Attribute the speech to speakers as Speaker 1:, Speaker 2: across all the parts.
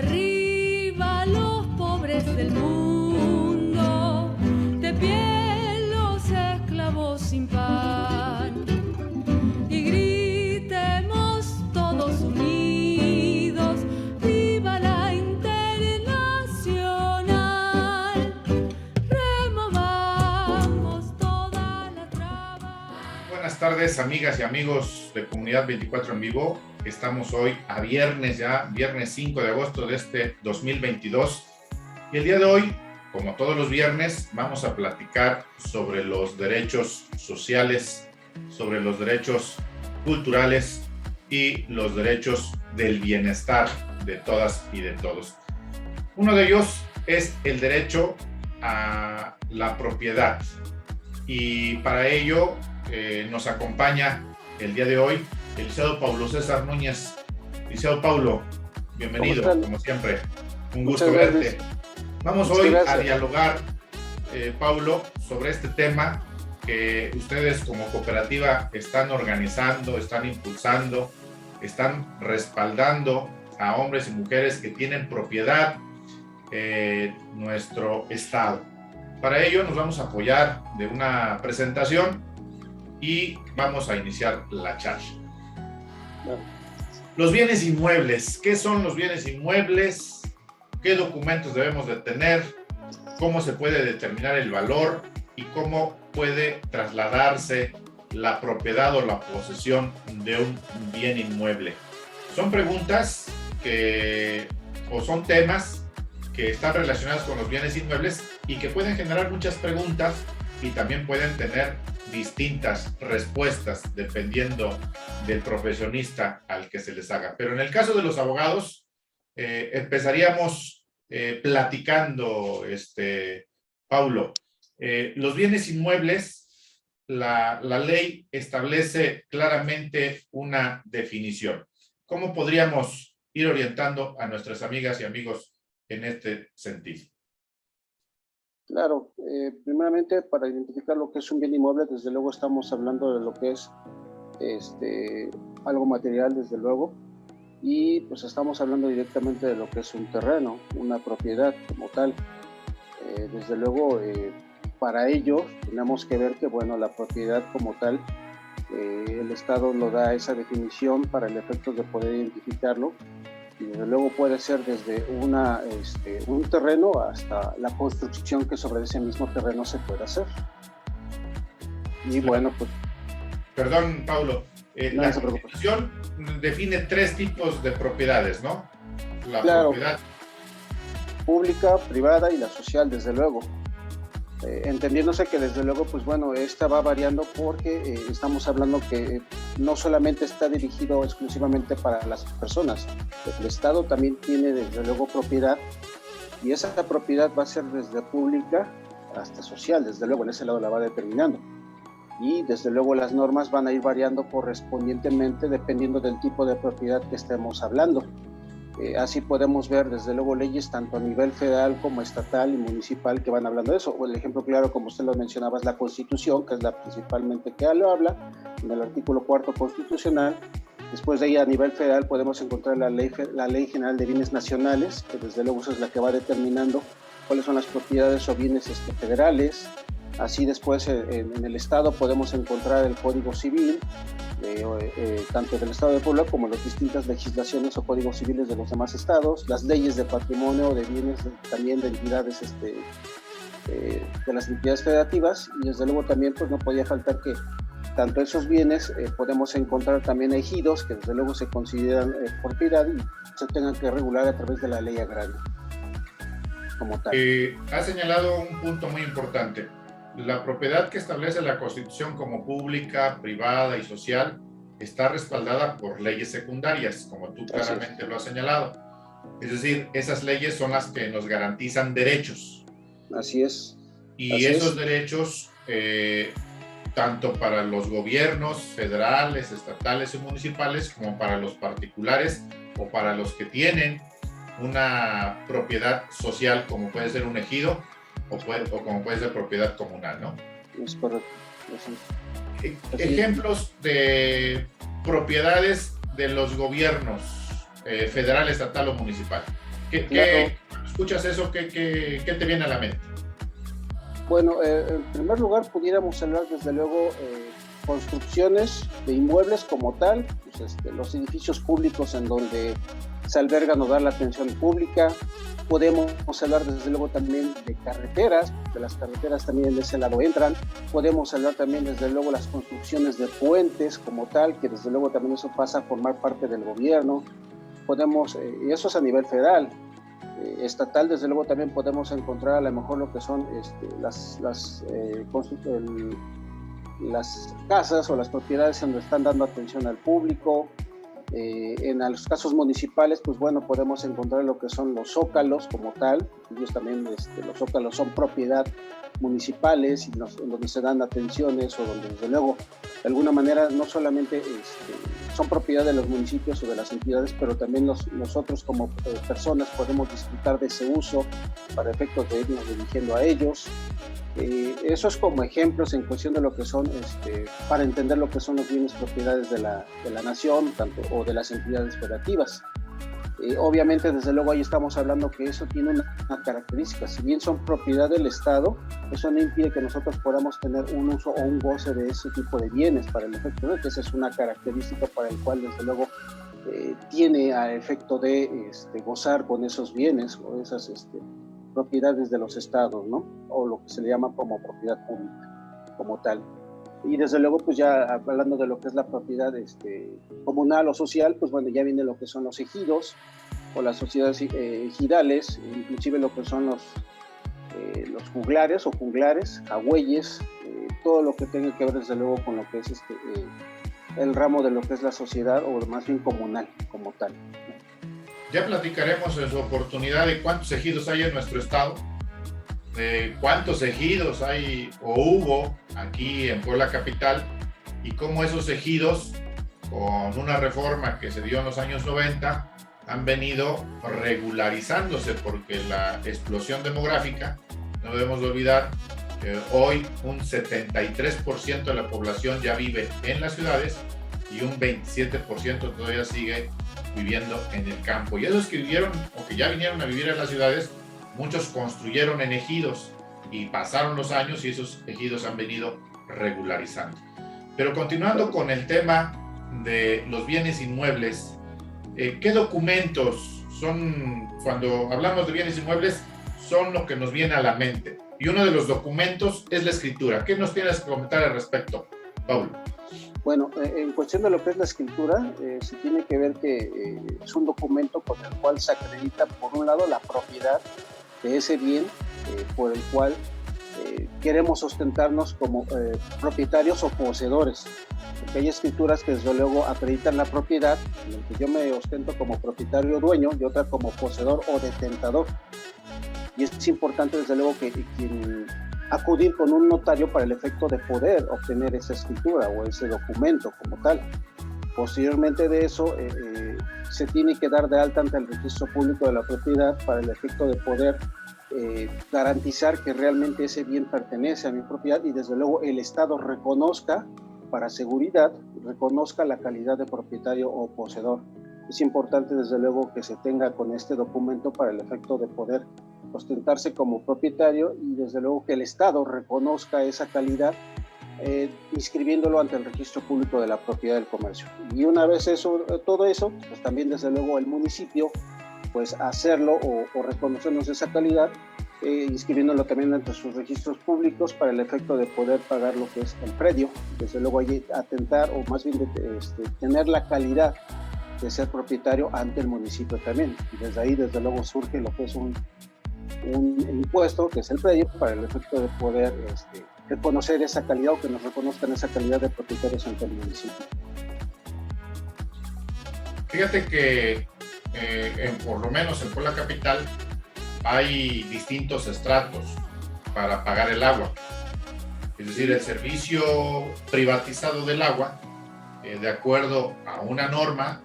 Speaker 1: Derriba a los pobres del mundo, de pie los esclavos sin pan. Y gritemos todos unidos, viva la Internacional. Removamos toda la traba.
Speaker 2: Buenas tardes, amigas y amigos de Comunidad 24 en Vivo. Estamos hoy a viernes 5 de agosto de este 2022. Y el día de hoy, como todos los viernes, vamos a platicar sobre los derechos sociales, sobre los derechos culturales y los derechos del bienestar de todas y de todos. Uno de ellos es el derecho a la propiedad. Y para ello nos acompaña el día de hoy el licenciado Paulo César Núñez. Licenciado Paulo, bienvenido, como siempre. Un gusto verte. Vamos hoy a dialogar, Paulo, sobre este tema que ustedes como cooperativa están organizando, están impulsando, están respaldando a hombres y mujeres que tienen propiedad en nuestro estado. Para ello nos vamos a apoyar de una presentación y vamos a iniciar la charla. Los bienes inmuebles. ¿Qué son los bienes inmuebles? ¿Qué documentos debemos de tener? ¿Cómo se puede determinar el valor? ¿Y cómo puede trasladarse la propiedad o la posesión de un bien inmueble? Son preguntas o son temas que están relacionados con los bienes inmuebles y que pueden generar muchas preguntas y también pueden tener distintas respuestas dependiendo del profesionista al que se les haga. Pero en el caso de los abogados, empezaríamos platicando, Paulo. Los bienes inmuebles, la ley establece claramente una definición. ¿Cómo podríamos ir orientando a nuestras amigas y amigos en este sentido?
Speaker 3: Claro, primeramente para identificar lo que es un bien inmueble, desde luego estamos hablando de lo que es algo material, desde luego, y pues estamos hablando directamente de lo que es un terreno, una propiedad como tal. Desde luego, para ello tenemos que ver que, bueno, la propiedad como tal, el Estado lo da esa definición para el efecto de poder identificarlo. Y desde luego puede ser desde un terreno hasta la construcción que sobre ese mismo terreno se puede hacer. Y bueno, pues...
Speaker 2: Perdón, Paulo.
Speaker 3: No
Speaker 2: la
Speaker 3: se preocupe.
Speaker 2: Constitución define tres tipos de propiedades, ¿no? La
Speaker 3: claro,
Speaker 2: propiedad
Speaker 3: pública, privada y la social, desde luego. Entendiéndose que desde luego, pues bueno, esta va variando porque estamos hablando que no solamente está dirigido exclusivamente para las personas, el Estado también tiene desde luego propiedad y esa propiedad va a ser desde pública hasta social, desde luego en ese lado la va determinando y desde luego las normas van a ir variando correspondientemente dependiendo del tipo de propiedad que estemos hablando. Así podemos ver desde luego leyes tanto a nivel federal como estatal y municipal que van hablando de eso. O el ejemplo claro, como usted lo mencionaba, es la Constitución, que es la principalmente que lo habla, en el artículo 4 constitucional. Después de ahí a nivel federal podemos encontrar la Ley General de Bienes Nacionales, que desde luego es la que va determinando cuáles son las propiedades o bienes federales. Así después en el Estado podemos encontrar el Código Civil, tanto del Estado de Puebla como las distintas legislaciones o códigos civiles de los demás estados, las leyes de patrimonio, de bienes también de entidades de las entidades federativas y desde luego también pues no podía faltar que tanto esos bienes podemos encontrar también ejidos que desde luego se consideran propiedad y se tengan que regular a través de la ley agraria como tal.
Speaker 2: Ha señalado un punto muy importante. La propiedad que establece la Constitución como pública, privada y social está respaldada por leyes secundarias, como tú claramente lo has señalado. Es decir, esas leyes son las que nos garantizan derechos.
Speaker 3: Así es.
Speaker 2: Y esos derechos, tanto para los gobiernos federales, estatales y municipales, como para los particulares o para los que tienen una propiedad social, como puede ser un ejido, o como puede ser propiedad comunal, ¿no?
Speaker 3: Es correcto.
Speaker 2: Ejemplos de propiedades de los gobiernos federal, estatal o municipal.
Speaker 3: Claro.
Speaker 2: Cuando escuchas eso, ¿qué te viene a la mente?
Speaker 3: Bueno, en primer lugar pudiéramos hablar desde luego construcciones de inmuebles como tal, pues, los edificios públicos en donde se albergan o da la atención pública. Podemos hablar desde luego también de carreteras, de las carreteras también en ese lado entran. Podemos hablar también desde luego las construcciones de puentes como tal, que desde luego también eso pasa a formar parte del gobierno. Podemos, y eso es a nivel federal. Estatal, desde luego también podemos encontrar a lo mejor lo que son las casas o las propiedades en donde están dando atención al público. En los casos municipales, pues bueno, podemos encontrar lo que son los zócalos como tal. Ellos también, los zócalos son propiedad municipales y en donde se dan atenciones o donde desde luego de alguna manera no solamente son propiedad de los municipios o de las entidades, pero también nosotros como personas podemos disfrutar de ese uso para efectos de irnos dirigiendo a ellos. Eso es como ejemplos en cuestión de lo que son, para entender lo que son los bienes propiedades de la nación o de las entidades federativas. Obviamente, desde luego, ahí estamos hablando que eso tiene una característica. Si bien son propiedad del Estado, eso no impide que nosotros podamos tener un uso o un goce de ese tipo de bienes para el efecto de que esa es una característica para el cual, desde luego, tiene a efecto de gozar con esos bienes o esas propiedades de los estados, ¿no? O lo que se le llama como propiedad pública, como tal. Y desde luego, pues ya hablando de lo que es la propiedad comunal o social, pues bueno, ya viene lo que son los ejidos o las sociedades ejidales, inclusive lo que son los juglares o juglares, jagüeyes, todo lo que tenga que ver desde luego con lo que es el ramo de lo que es la sociedad o más bien comunal como tal.
Speaker 2: Ya platicaremos en su oportunidad de cuántos ejidos hay en nuestro estado, de cuántos ejidos hay o hubo aquí en Puebla Capital y cómo esos ejidos, con una reforma que se dio en los años 90, han venido regularizándose porque la explosión demográfica, no debemos olvidar que hoy un 73% de la población ya vive en las ciudades y un 27% todavía sigue viviendo en el campo. Y esos que vivieron o que ya vinieron a vivir en las ciudades, muchos construyeron en ejidos y pasaron los años y esos ejidos han venido regularizando. Pero continuando con el tema de los bienes inmuebles, ¿qué documentos son, cuando hablamos de bienes inmuebles, son lo que nos viene a la mente? Y uno de los documentos es la escritura. ¿Qué nos tienes que comentar al respecto, Paulo?
Speaker 3: Bueno, en cuestión de lo que es la escritura, se tiene que ver que es un documento con el cual se acredita, por un lado, la propiedad de ese bien por el cual queremos ostentarnos como propietarios o poseedores. Porque hay escrituras que desde luego acreditan la propiedad, en el que yo me ostento como propietario o dueño y otra como poseedor o detentador. Y es importante desde luego que quien acudir con un notario para el efecto de poder obtener esa escritura o ese documento como tal. Posteriormente de eso, se tiene que dar de alta ante el registro público de la propiedad para el efecto de poder garantizar que realmente ese bien pertenece a mi propiedad y desde luego el Estado reconozca, para seguridad, reconozca la calidad de propietario o poseedor. Es importante desde luego que se tenga con este documento para el efecto de poder ostentarse como propietario y desde luego que el Estado reconozca esa calidad inscribiéndolo ante el registro público de la propiedad del comercio. Y una vez todo eso, pues también desde luego el municipio pues hacerlo o reconocernos esa calidad, inscribiéndolo también ante sus registros públicos para el efecto de poder pagar lo que es el predio, desde luego allí atentar o más bien tener la calidad de ser propietario ante el municipio también. Y desde ahí desde luego surge lo que es un impuesto que es el predio para el efecto de poder reconocer esa calidad o que nos reconozcan esa calidad de propietarios ante el municipio.
Speaker 2: Fíjate que por lo menos en Puebla Capital hay distintos estratos para pagar el agua. Es decir, el servicio privatizado del agua, de acuerdo a una norma,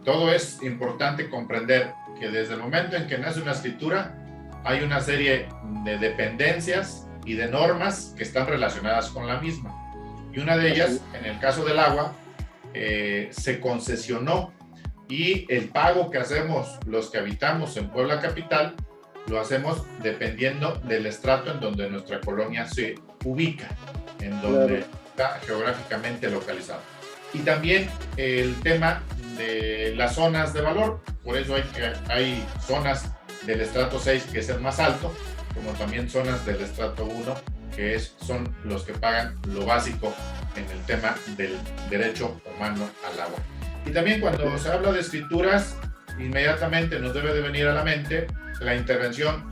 Speaker 2: todo es importante comprender que desde el momento en que nace una escritura hay una serie de dependencias y de normas que están relacionadas con la misma. Y una de ellas, en el caso del agua, se concesionó y el pago que hacemos los que habitamos en Puebla Capital lo hacemos dependiendo del estrato en donde nuestra colonia se ubica, en donde está geográficamente localizado. Y también el tema de las zonas de valor, por eso hay zonas del estrato 6 que es el más alto, como también zonas del estrato 1 que son los que pagan lo básico en el tema del derecho humano al agua. Y también cuando se habla de escrituras, inmediatamente nos debe de venir a la mente la intervención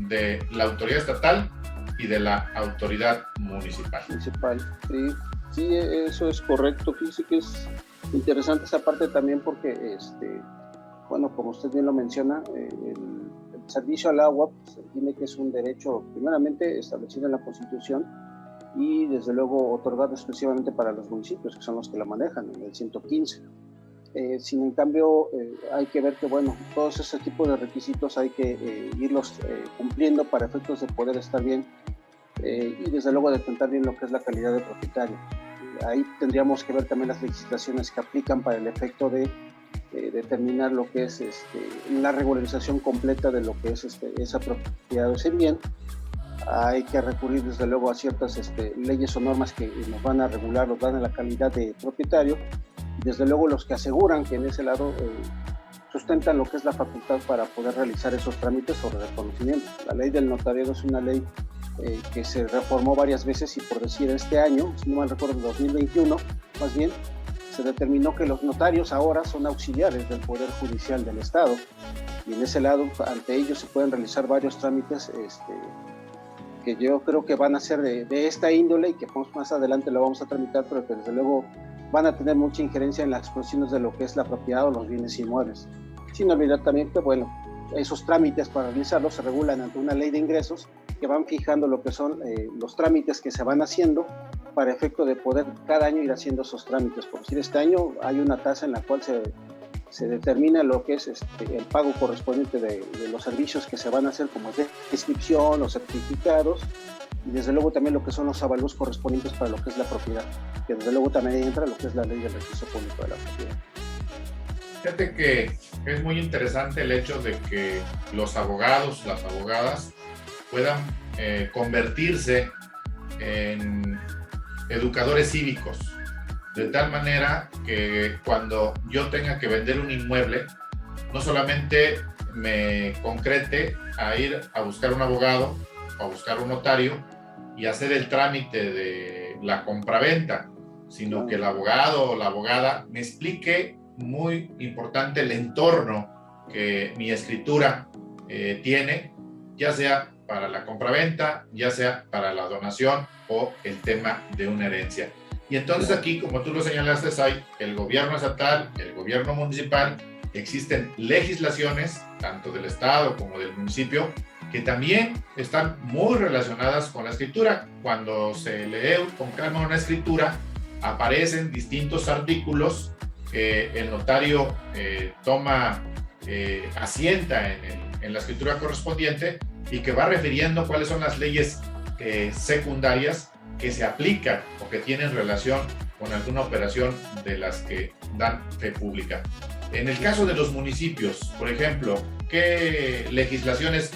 Speaker 2: de la autoridad estatal y de la autoridad municipal.
Speaker 3: Sí, eso es correcto. Fíjese que es interesante esa parte también porque, bueno, como usted bien lo menciona, el servicio al agua pues, se entiende que es un derecho primeramente establecido en la Constitución y desde luego otorgado exclusivamente para los municipios, que son los que la manejan, en el 115. Sin en cambio, hay que ver que, bueno, todos ese tipo de requisitos hay que irlos cumpliendo para efectos de poder estar bien y desde luego detentar bien lo que es la calidad de propietario. Ahí tendríamos que ver también las legislaciones que aplican para el efecto de determinar lo que es la regularización completa de lo que es esa propiedad o ese bien. Hay que recurrir desde luego a ciertas leyes o normas que nos van a regular, nos dan a la calidad de propietario. Desde luego los que aseguran que en ese lado sustentan lo que es la facultad para poder realizar esos trámites sobre reconocimiento. La ley del notariado es una ley que se reformó varias veces y por decir este año, si no mal recuerdo, en 2021, más bien, se determinó que los notarios ahora son auxiliares del Poder Judicial del Estado y en ese lado, ante ellos se pueden realizar varios trámites que yo creo que van a ser de esta índole y que más adelante lo vamos a tramitar, pero que desde luego van a tener mucha injerencia en las expresiones de lo que es la propiedad o los bienes inmuebles. Sin olvidar también que, bueno, esos trámites para realizarlos se regulan ante una ley de ingresos que van fijando lo que son los trámites que se van haciendo para efecto de poder cada año ir haciendo esos trámites. Por decir, este año hay una tasa en la cual se determina lo que es el pago correspondiente de los servicios que se van a hacer como descripción, los certificados y desde luego también lo que son los avalúos correspondientes para lo que es la propiedad, que desde luego también entra lo que es la ley del registro público de la propiedad.
Speaker 2: Fíjate que es muy interesante el hecho de que los abogados, las abogadas puedan convertirse en educadores cívicos, de tal manera que cuando yo tenga que vender un inmueble, no solamente me concrete a ir a buscar un abogado o a buscar un notario y hacer el trámite de la compraventa, sino que el abogado o la abogada me explique, muy importante, el entorno que mi escritura tiene, ya sea para la compraventa, ya sea para la donación o el tema de una herencia. Y entonces aquí, como tú lo señalaste, hay el gobierno estatal, el gobierno municipal, existen legislaciones, tanto del estado como del municipio, que también están muy relacionadas con la escritura. Cuando se lee con calma una escritura, aparecen distintos artículos que el notario asienta en la escritura correspondiente y que va refiriendo cuáles son las leyes secundarias que se aplican o que tienen relación con alguna operación de las que dan fe pública. En el caso de los municipios, por ejemplo, ¿qué legislaciones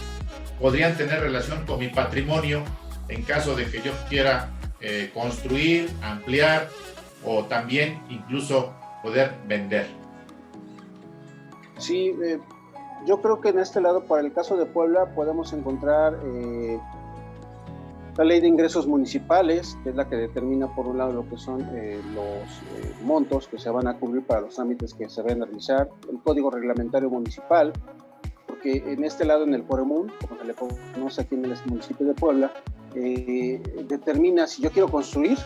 Speaker 2: podrían tener relación con mi patrimonio en caso de que yo quiera construir, ampliar o también incluso poder vender?
Speaker 3: Sí, yo creo que en este lado, para el caso de Puebla, podemos encontrar la ley de ingresos municipales, que es la que determina por un lado lo que son los montos que se van a cubrir para los trámites que se van a realizar, el código reglamentario municipal, porque en este lado, en el Coremún, como se le conoce aquí en el municipio de Puebla, determina si yo quiero construir,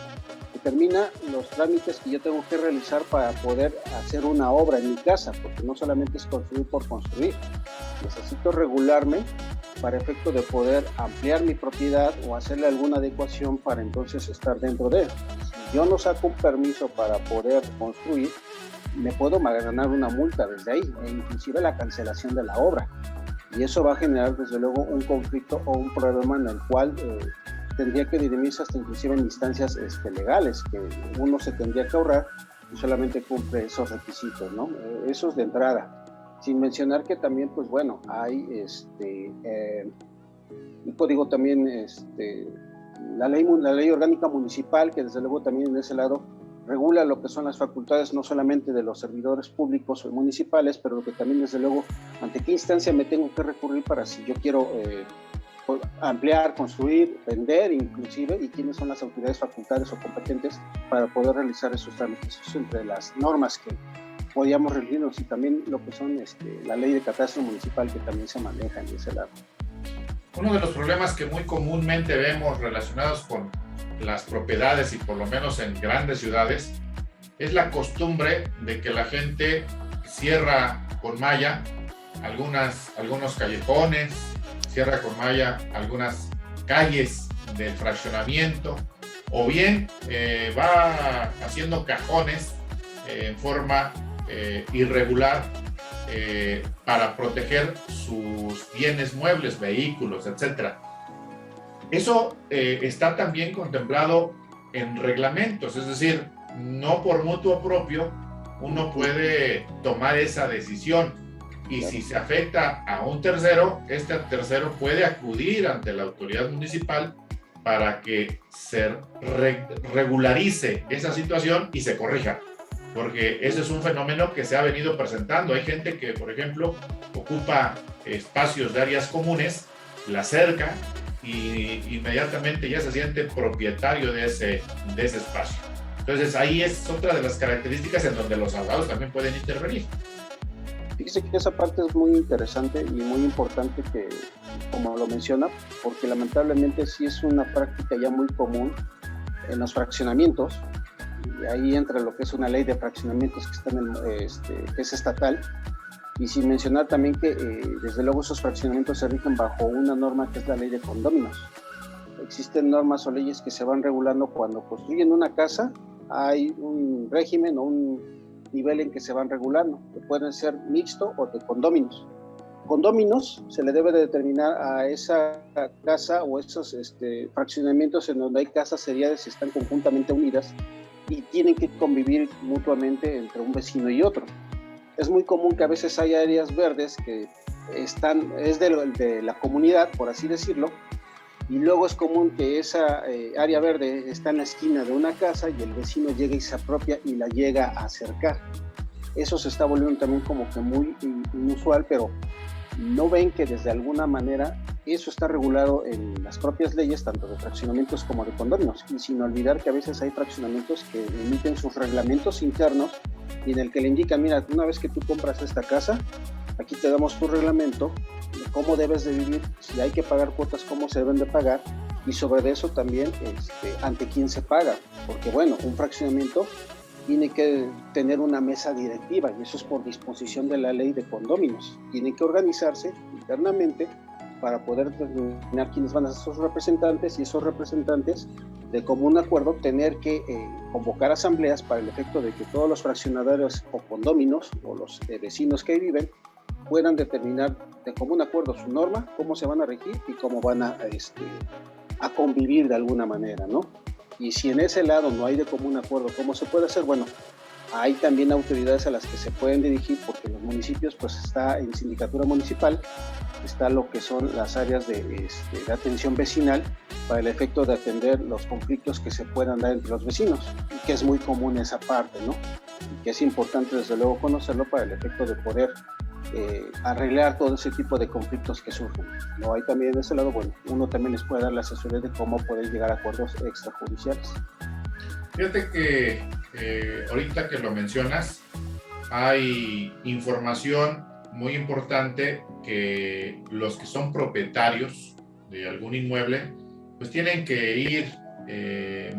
Speaker 3: determina los trámites que yo tengo que realizar para poder hacer una obra en mi casa, porque no solamente es construir por construir, necesito regularme para efecto de poder ampliar mi propiedad o hacerle alguna adecuación para entonces estar dentro de él. Si yo no saco un permiso para poder construir, me puedo ganar una multa desde ahí, e inclusive la cancelación de la obra. Y eso va a generar desde luego un conflicto o un problema en el cual tendría que dirimirse hasta inclusive en instancias legales, que uno se tendría que ahorrar y solamente cumple esos requisitos, ¿no? Eso es de entrada. Sin mencionar que también, pues bueno, hay el código también, la ley orgánica municipal, que desde luego también en ese lado regula lo que son las facultades no solamente de los servidores públicos o municipales, pero que también desde luego ante qué instancia me tengo que recurrir para si yo quiero ampliar, construir, vender inclusive, y quiénes son las autoridades facultadas o competentes para poder realizar esos trámites. Eso entre las normas que podíamos regirnos, y también lo que son la ley de catastro municipal, que también se maneja en ese lado.
Speaker 2: Uno de los problemas que muy comúnmente vemos relacionados con las propiedades, y por lo menos en grandes ciudades, es la costumbre de que la gente cierra con malla algunos callejones, cierra con malla algunas calles del fraccionamiento, o bien va haciendo cajones en forma irregular para proteger sus bienes muebles, vehículos, etc. Eso está también contemplado en reglamentos, es decir, no por mutuo propio uno puede tomar esa decisión, y si se afecta a un tercero, este tercero puede acudir ante la autoridad municipal para que se regularice esa situación y se corrija, porque ese es un fenómeno que se ha venido presentando. Hay gente que, por ejemplo, ocupa espacios de áreas comunes, la cerca, y inmediatamente ya se siente propietario de ese espacio. Entonces ahí es otra de las características en donde los abogados también pueden intervenir.
Speaker 3: Fíjese que esa parte es muy interesante y muy importante, que, como lo menciona, porque lamentablemente sí es una práctica ya muy común en los fraccionamientos, y ahí entra lo que es una ley de fraccionamientos que está que es estatal, y sin mencionar también que desde luego esos fraccionamientos se rigen bajo una norma que es la ley de condóminos. Existen normas o leyes que se van regulando cuando construyen una casa, hay un régimen o un nivel en que se van regulando, que pueden ser mixto o de condóminos. Condóminos se le debe de determinar a esa casa o esos fraccionamientos en donde hay casas seriales y están conjuntamente unidas y tienen que convivir mutuamente entre un vecino y otro. Es muy común que a veces hay áreas verdes que es de la comunidad, por así decirlo, y luego es común que esa área verde está en la esquina de una casa y el vecino llega y se apropia y la llega a acercar. Eso se está volviendo también como que muy inusual, pero no ven que desde alguna manera eso está regulado en las propias leyes, tanto de fraccionamientos como de condominios, y sin olvidar que a veces hay fraccionamientos que emiten sus reglamentos internos y en el que le indican, mira, una vez que tú compras esta casa, aquí te damos tu reglamento de cómo debes de vivir, si hay que pagar cuotas, cómo se deben de pagar, y sobre eso también ante quién se paga, porque bueno, un fraccionamiento tiene que tener una mesa directiva, y eso es por disposición de la ley de condóminos. Tienen que organizarse internamente para poder determinar quiénes van a ser sus representantes, y esos representantes, de común acuerdo, tener que convocar asambleas para el efecto de que todos los fraccionadores o condóminos o los vecinos que ahí viven puedan determinar de común acuerdo su norma, cómo se van a regir y cómo van a convivir de alguna manera, ¿no? Y si en ese lado no hay de común acuerdo cómo se puede hacer, bueno, hay también autoridades a las que se pueden dirigir, porque en los municipios pues está en sindicatura municipal, está lo que son las áreas de atención vecinal para el efecto de atender los conflictos que se puedan dar entre los vecinos, y que es muy común esa parte, ¿no? Y que es importante desde luego conocerlo para el efecto de poder arreglar todo ese tipo de conflictos que surgen. No hay también de ese lado, bueno, uno también les puede dar la asesoría de cómo poder llegar a acuerdos extrajudiciales.
Speaker 2: Fíjate que ahorita que lo mencionas, hay información muy importante que los que son propietarios de algún inmueble pues tienen que ir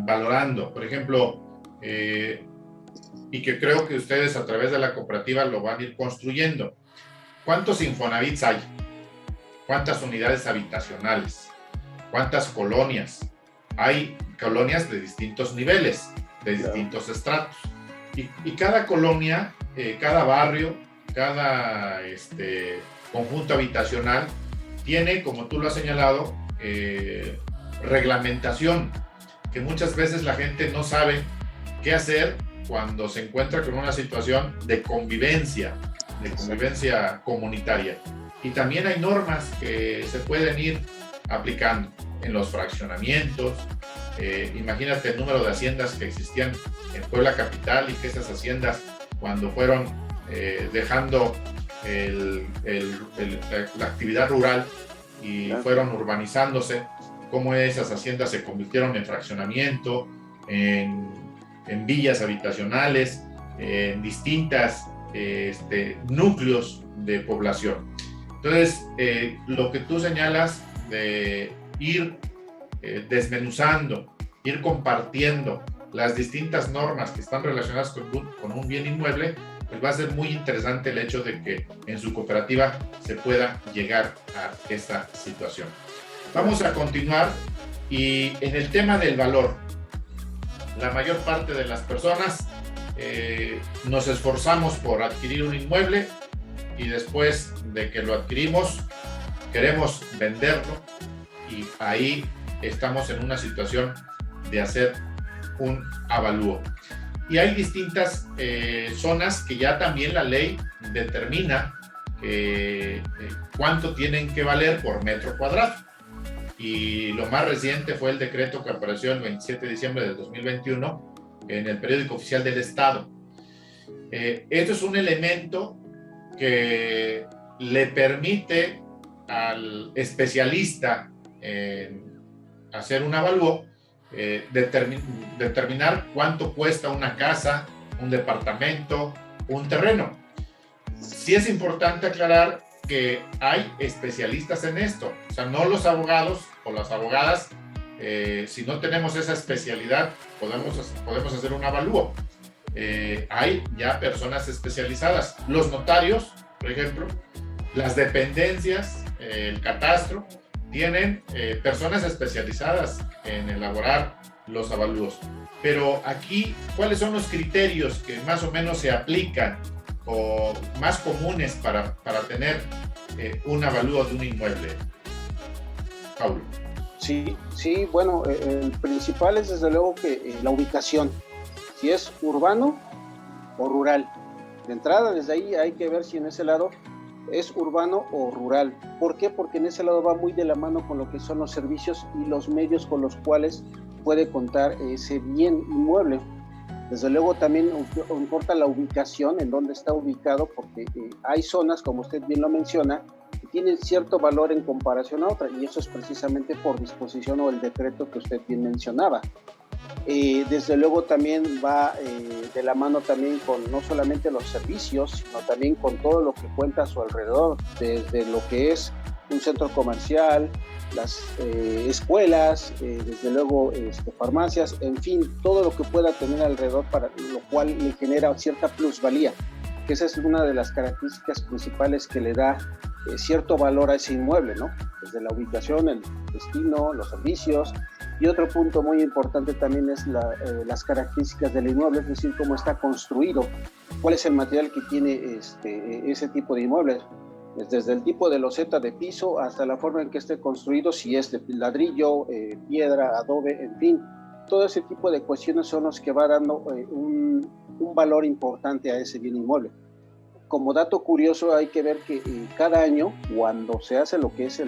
Speaker 2: valorando. Por ejemplo, y que creo que ustedes a través de la cooperativa lo van a ir construyendo. ¿Cuántos Infonavits hay? ¿Cuántas unidades habitacionales? ¿Cuántas colonias? Hay colonias de distintos niveles, de distintos estratos. Y cada colonia, cada barrio, cada conjunto habitacional tiene, como tú lo has señalado, reglamentación, que muchas veces la gente no sabe qué hacer cuando se encuentra con una situación de convivencia comunitaria. Y también hay normas que se pueden ir aplicando en los fraccionamientos. Imagínate el número de haciendas que existían en Puebla capital y que esas haciendas, cuando fueron dejando la actividad rural y fueron urbanizándose, cómo esas haciendas se convirtieron en fraccionamiento, en villas habitacionales, en distintas núcleos de población. Entonces, lo que tú señalas de ir desmenuzando, ir compartiendo las distintas normas que están relacionadas con un bien inmueble, pues va a ser muy interesante el hecho de que en su cooperativa se pueda llegar a esta situación. Vamos a continuar, y en el tema del valor, la mayor parte de las personas nos esforzamos por adquirir un inmueble y después de que lo adquirimos queremos venderlo, y ahí estamos en una situación de hacer un avalúo. Y hay distintas zonas que ya también la ley determina cuánto tienen que valer por metro cuadrado. Y lo más reciente fue el decreto que apareció el 27 de diciembre del 2021 en el periódico oficial del Estado. Esto es un elemento que le permite al especialista en hacer un avalúo, determinar cuánto cuesta una casa, un departamento, un terreno. Sí es importante aclarar que hay especialistas en esto, o sea, no los abogados o las abogadas, si no tenemos esa especialidad, podemos hacer un avalúo. Hay ya personas especializadas, los notarios, por ejemplo, las dependencias, el catastro, tienen personas especializadas en elaborar los avalúos. Pero aquí, ¿cuáles son los criterios que más o menos se aplican o más comunes para tener un avalúo de un inmueble? Paulo.
Speaker 3: Sí, bueno, el principal es desde luego que la ubicación, si es urbano o rural. De entrada, desde ahí hay que ver si en ese lado es urbano o rural. ¿Por qué? Porque en ese lado va muy de la mano con lo que son los servicios y los medios con los cuales puede contar ese bien inmueble. Desde luego también importa la ubicación, en dónde está ubicado, porque hay zonas, como usted bien lo menciona, que tienen cierto valor en comparación a otras, y eso es precisamente por disposición o el decreto que usted bien mencionaba. Desde luego también va de la mano también con no solamente los servicios, sino también con todo lo que cuenta a su alrededor, desde lo que es un centro comercial, las escuelas, desde luego farmacias, en fin, todo lo que pueda tener alrededor, para lo cual le genera cierta plusvalía, que esa es una de las características principales que le da cierto valor a ese inmueble, ¿no? Desde la ubicación, el destino, los servicios. Y otro punto muy importante también es las características del inmueble, es decir, cómo está construido, cuál es el material que tiene ese tipo de inmuebles, desde el tipo de loseta de piso hasta la forma en que esté construido, si es de ladrillo, piedra, adobe, en fin. Todo ese tipo de cuestiones son los que va dando un valor importante a ese bien inmueble. Como dato curioso, hay que ver que cada año, cuando se hace lo que es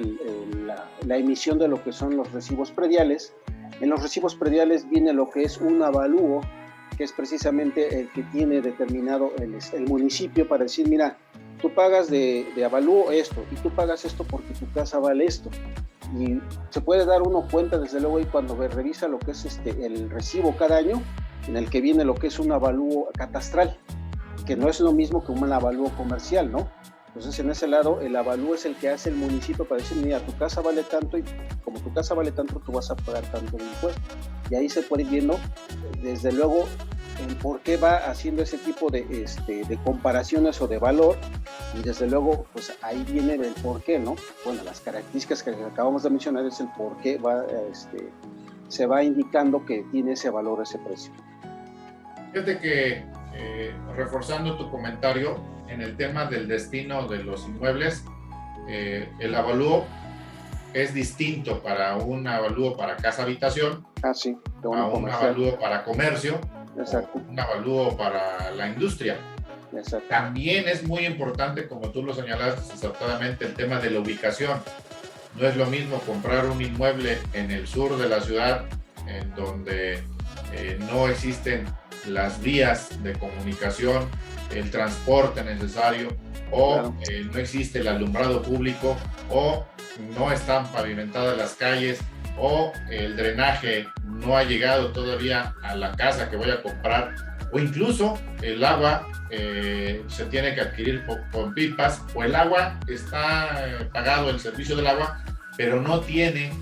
Speaker 3: la emisión de lo que son los recibos prediales, en los recibos prediales viene lo que es un avalúo, que es precisamente el que tiene determinado el municipio para decir, mira, tú pagas de avalúo esto, y tú pagas esto porque tu casa vale esto. Y se puede dar uno cuenta, desde luego, ahí cuando revisa lo que es el recibo cada año, en el que viene lo que es un avalúo catastral, que no es lo mismo que un avalúo comercial, ¿no? Entonces, en ese lado, el avalúo es el que hace el municipio para decir, mira, tu casa vale tanto, y como tu casa vale tanto, tú vas a pagar tanto de impuesto. Y ahí se puede ir viendo, desde luego, el por qué va haciendo ese tipo de comparaciones o de valor, y desde luego, pues ahí viene el por qué, ¿no? Bueno, las características que acabamos de mencionar es el por qué se va indicando que tiene ese valor, ese precio.
Speaker 2: Fíjate que, reforzando tu comentario, en el tema del destino de los inmuebles, el avalúo es distinto para un avalúo para casa habitación,
Speaker 3: sí,
Speaker 2: a un avalúo para comercio,
Speaker 3: Exacto.
Speaker 2: o un avalúo para la industria.
Speaker 3: Exacto.
Speaker 2: También es muy importante, como tú lo señalaste acertadamente, el tema de la ubicación. No es lo mismo comprar un inmueble en el sur de la ciudad, en donde no existen las vías de comunicación, el transporte necesario, o
Speaker 3: Claro.
Speaker 2: no existe el alumbrado público, o no están pavimentadas las calles, o el drenaje no ha llegado todavía a la casa que voy a comprar, o incluso el agua se tiene que adquirir con pipas, o el agua está pagado el servicio del agua, pero no tiene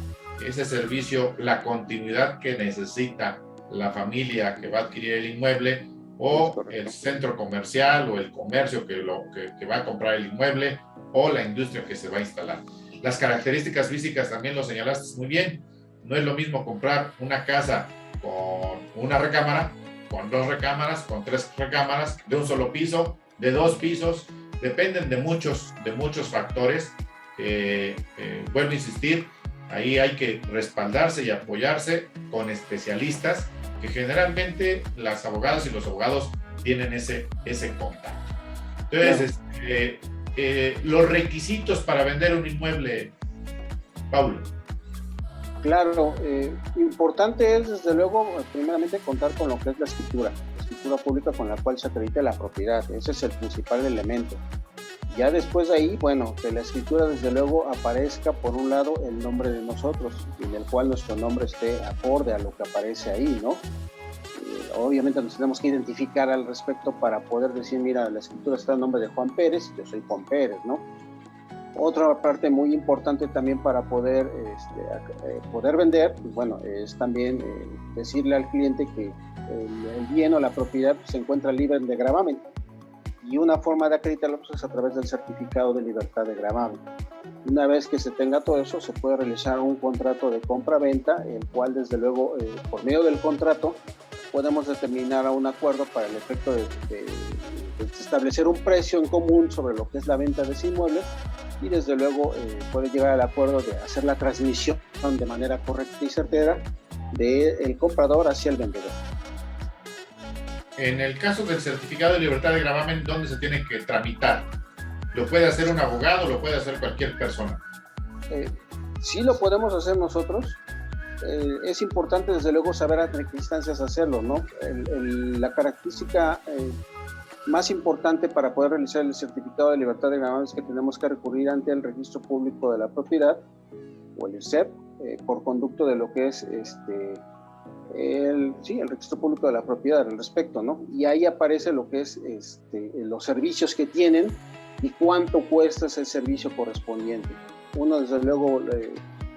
Speaker 2: ese servicio, la continuidad que necesita la familia que va a adquirir el inmueble, o el centro comercial, o el comercio que va a comprar el inmueble, o la industria que se va a instalar. Las características físicas también lo señalaste muy bien. No es lo mismo comprar una casa con una recámara, con 2 recámaras, con 3 recámaras, de un solo piso, de 2 pisos. Dependen de muchos factores. Vuelvo a insistir, ahí hay que respaldarse y apoyarse con especialistas, que generalmente las abogadas y los abogados tienen ese contacto. Entonces, los requisitos para vender un inmueble, Paulo.
Speaker 3: Claro, importante es desde luego primeramente contar con lo que es la escritura pública con la cual se acredita la propiedad. Ese es el principal elemento. Ya después de ahí, bueno, que la escritura desde luego aparezca por un lado el nombre de nosotros, en el cual nuestro nombre esté acorde a lo que aparece ahí, ¿no? Obviamente nos tenemos que identificar al respecto para poder decir, mira, la escritura está en nombre de Juan Pérez, yo soy Juan Pérez, ¿no? Otra parte muy importante también para poder vender, pues bueno, es también decirle al cliente que el bien o la propiedad se encuentra libre de gravamen. Y una forma de acreditarlo pues, es a través del certificado de libertad de gravamen. Una vez que se tenga todo eso, se puede realizar un contrato de compra-venta, el cual desde luego, por medio del contrato, podemos determinar un acuerdo para el efecto de establecer un precio en común sobre lo que es la venta de ese inmueble, y desde luego puede llegar al acuerdo de hacer la transmisión de manera correcta y certera del comprador hacia el vendedor.
Speaker 2: En el caso del certificado de libertad de gravamen, ¿dónde se tiene que tramitar? ¿Lo puede hacer un abogado, lo puede hacer cualquier persona?
Speaker 3: Sí lo podemos hacer nosotros. Es importante desde luego saber a qué instancias hacerlo, ¿no? La característica más importante para poder realizar el certificado de libertad de gravamen es que tenemos que recurrir ante el registro público de la propiedad, o el IRCEP, por conducto de lo que es el registro público de la propiedad al respecto, ¿no? Y ahí aparece lo que es los servicios que tienen y cuánto cuesta ese servicio correspondiente. Uno desde luego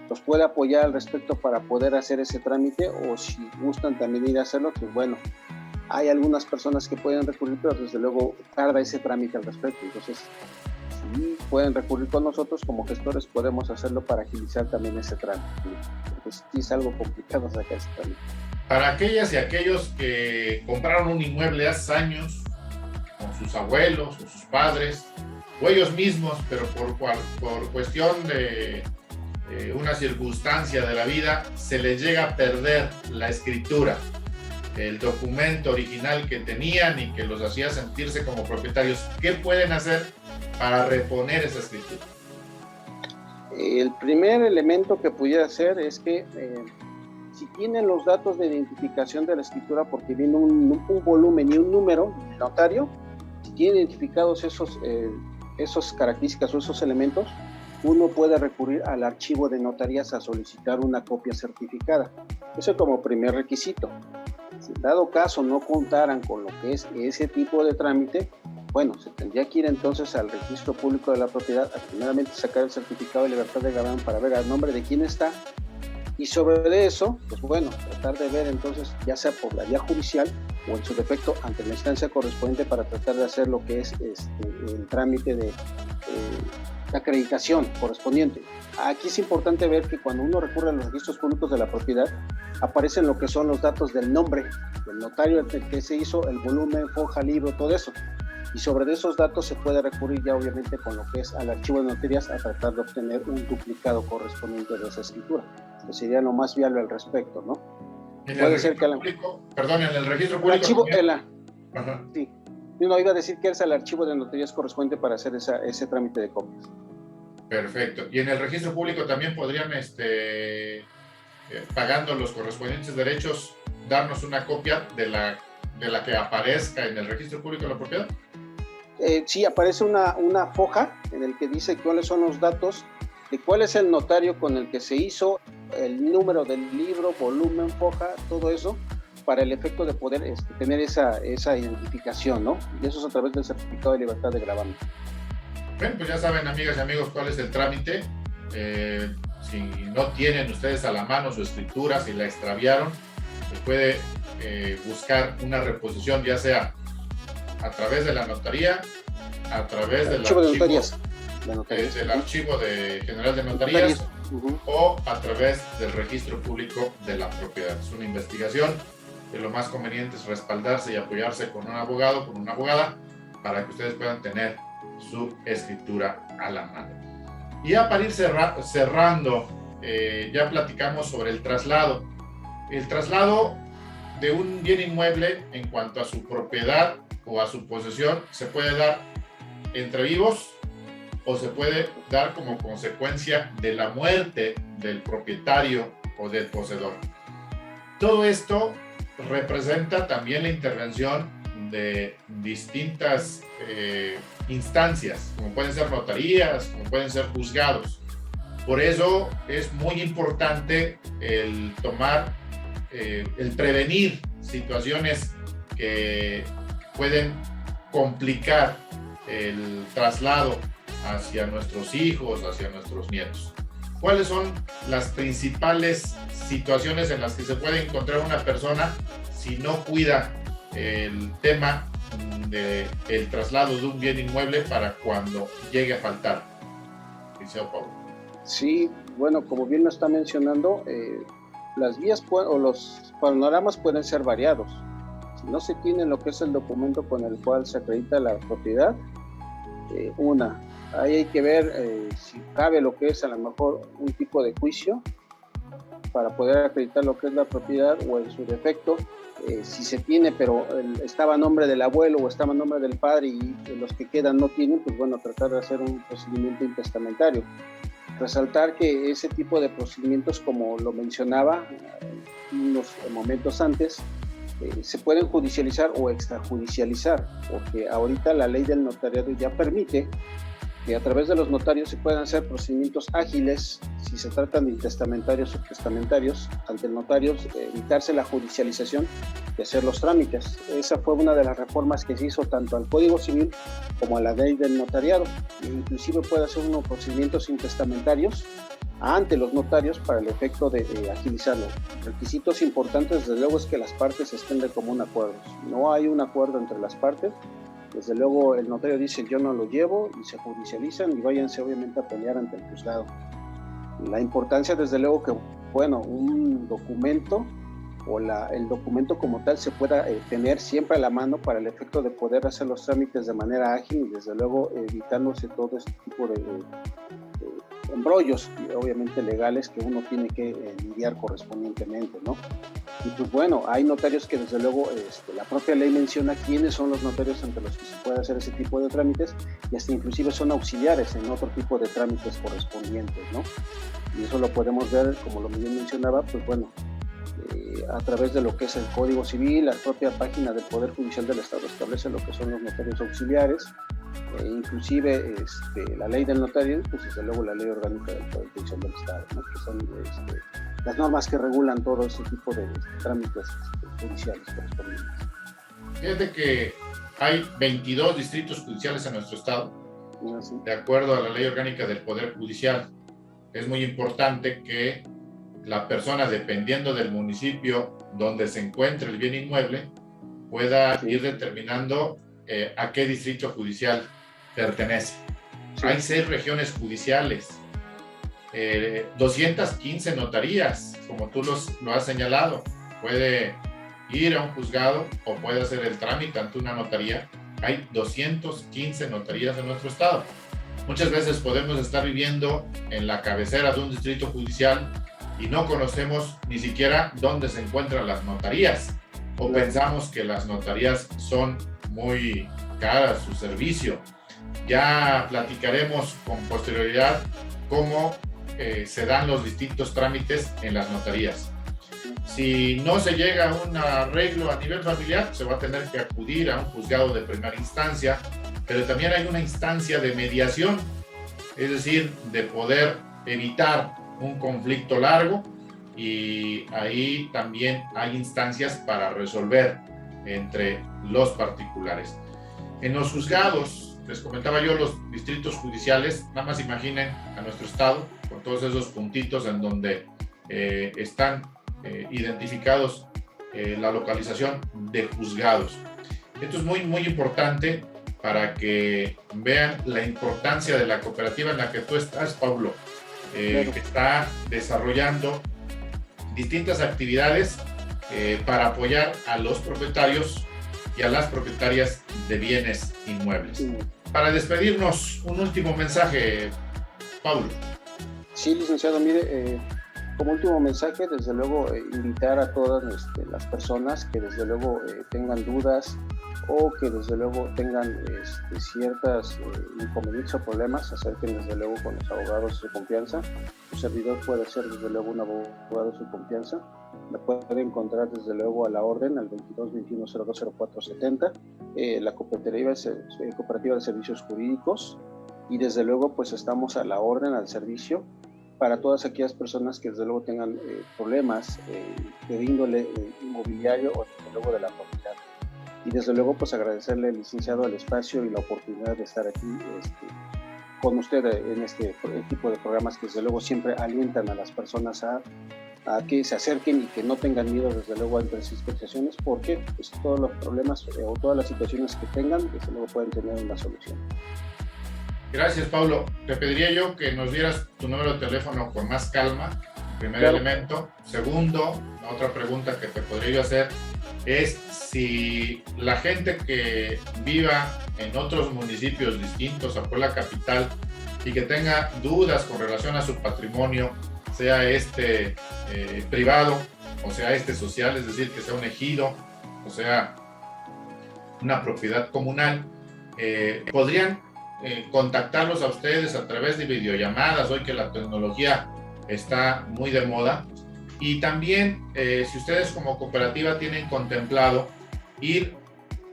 Speaker 3: los puede apoyar al respecto para poder hacer ese trámite, o si gustan también ir a hacerlo, pues bueno, hay algunas personas que pueden recurrir, pero desde luego tarda ese trámite al respecto. Entonces, si pueden recurrir con nosotros como gestores, podemos hacerlo para agilizar también ese trámite, porque sí es algo complicado sacar ese trámite.
Speaker 2: Para aquellas y aquellos que compraron un inmueble hace años con sus abuelos o sus padres o ellos mismos, pero por cuestión de una circunstancia de la vida se les llega a perder la escritura, el documento original que tenían y que los hacía sentirse como propietarios, ¿qué pueden hacer para reponer esa escritura?
Speaker 3: El primer elemento que pudiera hacer es que si tienen los datos de identificación de la escritura, porque viene un volumen y un número del notario, si tienen identificados esos características o esos elementos, uno puede recurrir al archivo de notarías a solicitar una copia certificada. Eso como primer requisito. Si en dado caso no contaran con lo que es ese tipo de trámite, bueno, se tendría que ir entonces al registro público de la propiedad a primeramente sacar el certificado de libertad de gravamen para ver al nombre de quién está, y sobre eso, pues bueno, tratar de ver entonces, ya sea por la vía judicial o en su defecto ante la instancia correspondiente, para tratar de hacer lo que es el trámite de acreditación correspondiente. Aquí es importante ver que cuando uno recurre a los registros públicos de la propiedad, aparecen lo que son los datos del nombre del notario, el que se hizo, el volumen, foja, libro, todo eso. Y sobre esos datos se puede recurrir ya obviamente con lo que es al archivo de notarías a tratar de obtener un duplicado correspondiente de esa escritura. Esto sería lo más viable al respecto, ¿no?
Speaker 2: En el
Speaker 3: Puede ser
Speaker 2: registro
Speaker 3: que
Speaker 2: público, perdón, en el registro
Speaker 3: el
Speaker 2: público
Speaker 3: archivo,
Speaker 2: también.
Speaker 3: el,
Speaker 2: Ajá.
Speaker 3: sí. No, iba a decir que es el archivo de notarías correspondiente para hacer ese trámite de copias.
Speaker 2: Perfecto. Y en el registro público también podrían, pagando los correspondientes derechos, darnos una copia de la que aparezca en el registro público de la propiedad.
Speaker 3: Sí, aparece una foja en el que dice cuáles son los datos de cuál es el notario con el que se hizo, el número del libro, volumen, foja, todo eso, para el efecto de poder tener esa identificación, ¿no? Y eso es a través del certificado de libertad de gravamen.
Speaker 2: Bueno, pues ya saben, amigas y amigos, cuál es el trámite. Si no tienen ustedes a la mano su escritura, si la extraviaron, pues puede buscar una reposición, ya sea a través de la notaría, a través del archivo
Speaker 3: de notarías.
Speaker 2: Del archivo general de notarías, o a través del registro público de la propiedad. Es una investigación que lo más conveniente es respaldarse y apoyarse con un abogado, con una abogada, para que ustedes puedan tener su escritura a la mano. Y ya para ir cerrando, ya platicamos sobre el traslado. El traslado de un bien inmueble en cuanto a su propiedad o a su posesión se puede dar entre vivos o se puede dar como consecuencia de la muerte del propietario o del poseedor. Todo esto representa también la intervención de distintas instancias, como pueden ser notarías, como pueden ser juzgados. Por eso es muy importante el tomar, el prevenir situaciones que pueden complicar el traslado hacia nuestros hijos, hacia nuestros nietos. ¿Cuáles son las principales situaciones en las que se puede encontrar una persona si no cuida el tema del traslado de un bien inmueble para cuando llegue a faltar? Liceo Pablo.
Speaker 3: Sí, bueno, como bien lo está mencionando, las vías o los panoramas pueden ser variados. Si no se tiene lo que es el documento con el cual se acredita la propiedad, ahí hay que ver si cabe lo que es a lo mejor un tipo de juicio para poder acreditar lo que es la propiedad, o en su defecto, si se tiene, pero estaba a nombre del abuelo o estaba a nombre del padre y los que quedan no tienen, pues bueno, tratar de hacer un procedimiento intestamentario. Resaltar que ese tipo de procedimientos, como lo mencionaba unos momentos antes, se pueden judicializar o extrajudicializar, porque ahorita la ley del notariado ya permite que a través de los notarios se puedan hacer procedimientos ágiles si se tratan de intestamentarios o testamentarios ante el notario, evitarse la judicialización de hacer los trámites. Esa fue una de las reformas que se hizo tanto al Código Civil como a la ley del notariado. Inclusive puede hacer unos procedimientos intestamentarios ante los notarios para el efecto de agilizarlo. Requisitos importantes, desde luego, es que las partes estén de común acuerdo. Si no hay un acuerdo entre las partes, desde luego el notario dice yo no lo llevo y se judicializan y váyanse obviamente a pelear ante el juzgado. La importancia, desde luego, que bueno, un documento o el documento como tal se pueda tener siempre a la mano para el efecto de poder hacer los trámites de manera ágil y desde luego evitándose todo este tipo de embrollos, obviamente legales, que uno tiene que lidiar correspondientemente, ¿no? Y pues bueno, hay notarios que desde luego la propia ley menciona quiénes son los notarios ante los que se puede hacer ese tipo de trámites y hasta inclusive son auxiliares en otro tipo de trámites correspondientes, ¿no? Y eso lo podemos ver, como lo bien mencionaba, pues bueno, a través de lo que es el Código Civil. La propia página del Poder Judicial del Estado establece lo que son los notarios auxiliares, inclusive la ley del notario, pues desde luego la ley orgánica del Poder Judicial del Estado, ¿no? Que son las normas que regulan todo ese tipo de trámites judiciales correspondientes.
Speaker 2: Fíjate que hay 22 distritos judiciales en nuestro estado,
Speaker 3: ¿Sí?
Speaker 2: de acuerdo a la ley orgánica del Poder Judicial. Es muy importante que la persona, dependiendo del municipio donde se encuentre el bien inmueble, pueda ir determinando a qué distrito judicial pertenece. Sí. Hay 6 regiones judiciales, 215 notarías, como tú lo has señalado. Puede ir a un juzgado o puede hacer el trámite ante una notaría. Hay 215 notarías en nuestro estado. Muchas veces podemos estar viviendo en la cabecera de un distrito judicial y no conocemos ni siquiera dónde se encuentran las notarías, o pensamos que las notarías son muy caras su servicio. Ya platicaremos con posterioridad cómo se dan los distintos trámites en las notarías. Si no se llega a un arreglo a nivel familiar, se va a tener que acudir a un juzgado de primera instancia, pero también hay una instancia de mediación, es decir, de poder evitar un conflicto largo, y ahí también hay instancias para resolver entre los particulares. En los juzgados, les comentaba yo, los distritos judiciales, nada más imaginen a nuestro estado con todos esos puntitos en donde están identificados la localización de juzgados. Esto es muy, muy importante para que vean la importancia de la cooperativa en la que tú estás, Paulo, que está desarrollando distintas actividades para apoyar a los propietarios y a las propietarias de bienes inmuebles. Sí. Para despedirnos, un último mensaje, Paulo.
Speaker 3: Sí, licenciado, mire, como último mensaje, desde luego, invitar a todas las personas que desde luego tengan dudas o que desde luego tengan ciertas inconvenientes o problemas, se acerquen desde luego con los abogados de su confianza. Su servidor puede ser desde luego un abogado de su confianza. Me puede encontrar desde luego a la orden al 2221-020470, la cooperativa de servicios jurídicos, y desde luego pues estamos a la orden, al servicio para todas aquellas personas que desde luego tengan problemas de índole inmobiliario o desde luego de la propiedad. Y desde luego pues agradecerle, licenciado, el espacio y la oportunidad de estar aquí con usted en este tipo de programas que desde luego siempre alientan a las personas a que se acerquen y que no tengan miedo desde luego a entrar en situaciones, porque pues, todos los problemas o todas las situaciones que tengan desde luego pueden tener una solución.
Speaker 2: Gracias, Paulo. Te pediría yo que nos dieras tu número de teléfono con más calma, primer
Speaker 3: claro.
Speaker 2: elemento. Segundo, la otra pregunta que te podría yo hacer es si la gente que viva en otros municipios distintos a Puebla Capital y que tenga dudas con relación a su patrimonio, sea privado o sea social, es decir, que sea un ejido o sea una propiedad comunal, podrían contactarlos a ustedes a través de videollamadas, hoy que la tecnología está muy de moda. Y también, si ustedes como cooperativa tienen contemplado ir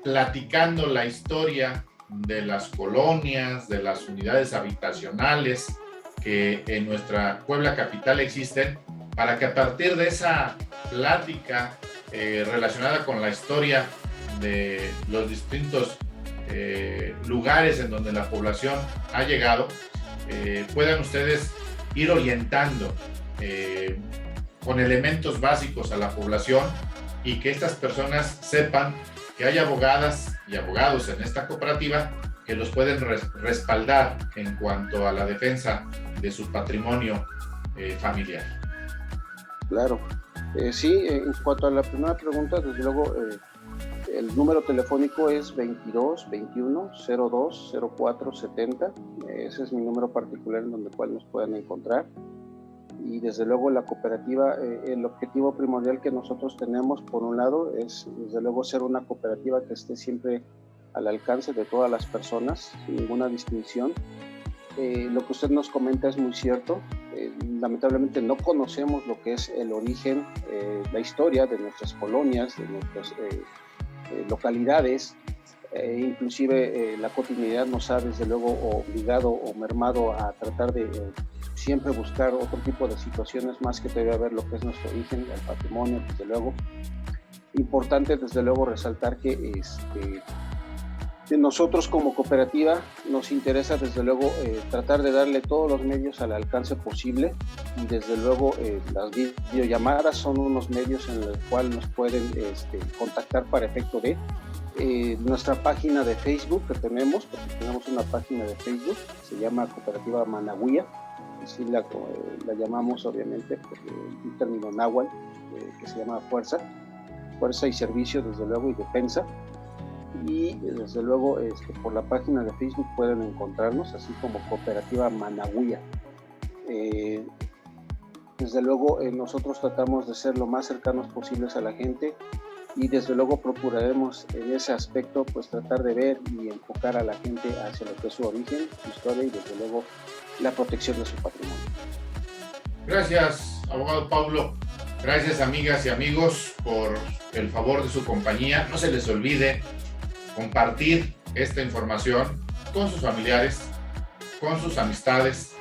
Speaker 2: platicando la historia de las colonias, de las unidades habitacionales que en nuestra Puebla Capital existen, para que a partir de esa plática relacionada con la historia de los distintos lugares en donde la población ha llegado, puedan ustedes ir orientando con elementos básicos a la población, y que estas personas sepan que hay abogadas y abogados en esta cooperativa que los pueden respaldar en cuanto a la defensa de su patrimonio familiar.
Speaker 3: Claro. Sí, en cuanto a la primera pregunta, desde luego el número telefónico es 2221-020470. Ese es mi número particular en donde cual nos pueden encontrar. Y desde luego la cooperativa, el objetivo primordial que nosotros tenemos, por un lado, es desde luego ser una cooperativa que esté siempre al alcance de todas las personas, sin ninguna distinción. Lo que usted nos comenta es muy cierto. Lamentablemente no conocemos lo que es el origen, la historia de nuestras colonias, de nuestras localidades. Inclusive la cotidianidad nos ha desde luego obligado o mermado a tratar de siempre buscar otro tipo de situaciones más que debe haber lo que es nuestro origen, el patrimonio, desde luego. Importante desde luego resaltar que nosotros como cooperativa nos interesa desde luego tratar de darle todos los medios al alcance posible, y desde luego las videollamadas son unos medios en los cuales nos pueden contactar para efecto de nuestra página de Facebook que tenemos, porque tenemos una página de Facebook, se llama Cooperativa Manahuia, así la llamamos obviamente por un término náhuatl que se llama fuerza y servicio desde luego y defensa. Y desde luego por la página de Facebook pueden encontrarnos así como Cooperativa Manahuia. Desde luego nosotros tratamos de ser lo más cercanos posibles a la gente y desde luego procuraremos en ese aspecto pues tratar de ver y enfocar a la gente hacia lo que es su origen, su historia y desde luego la protección de su patrimonio.
Speaker 2: Gracias, abogado Paulo. Gracias, amigas y amigos, por el favor de su compañía. No se les olvide compartir esta información con sus familiares, con sus amistades,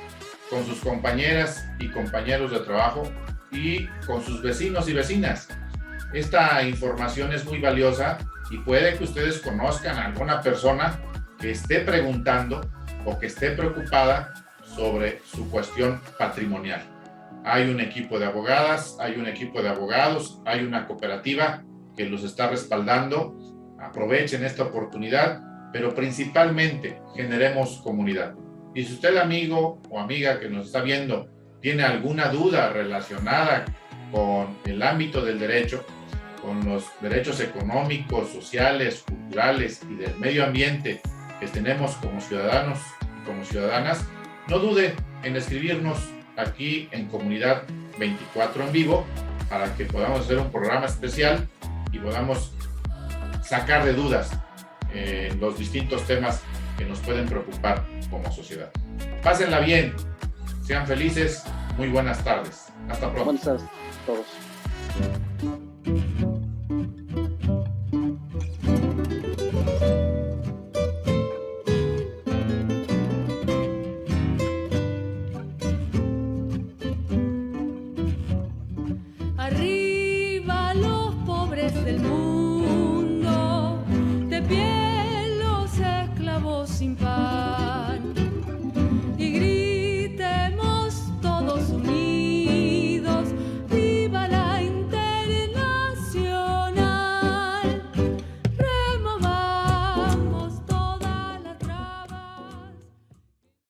Speaker 2: con sus compañeras y compañeros de trabajo y con sus vecinos y vecinas. Esta información es muy valiosa y puede que ustedes conozcan a alguna persona que esté preguntando o que esté preocupada sobre su cuestión patrimonial. Hay un equipo de abogadas, hay un equipo de abogados, hay una cooperativa que los está respaldando. Aprovechen esta oportunidad, pero principalmente generemos comunidad. Y si usted, amigo o amiga que nos está viendo, tiene alguna duda relacionada con el ámbito del derecho, con los derechos económicos, sociales, culturales y del medio ambiente que tenemos como ciudadanos y como ciudadanas, no dude en escribirnos aquí en Comunidad 24 en vivo para que podamos hacer un programa especial y podamos sacar de dudas los distintos temas que nos pueden preocupar como sociedad. Pásenla bien, sean felices, muy buenas tardes. Hasta pronto.
Speaker 3: Buenas tardes a todos.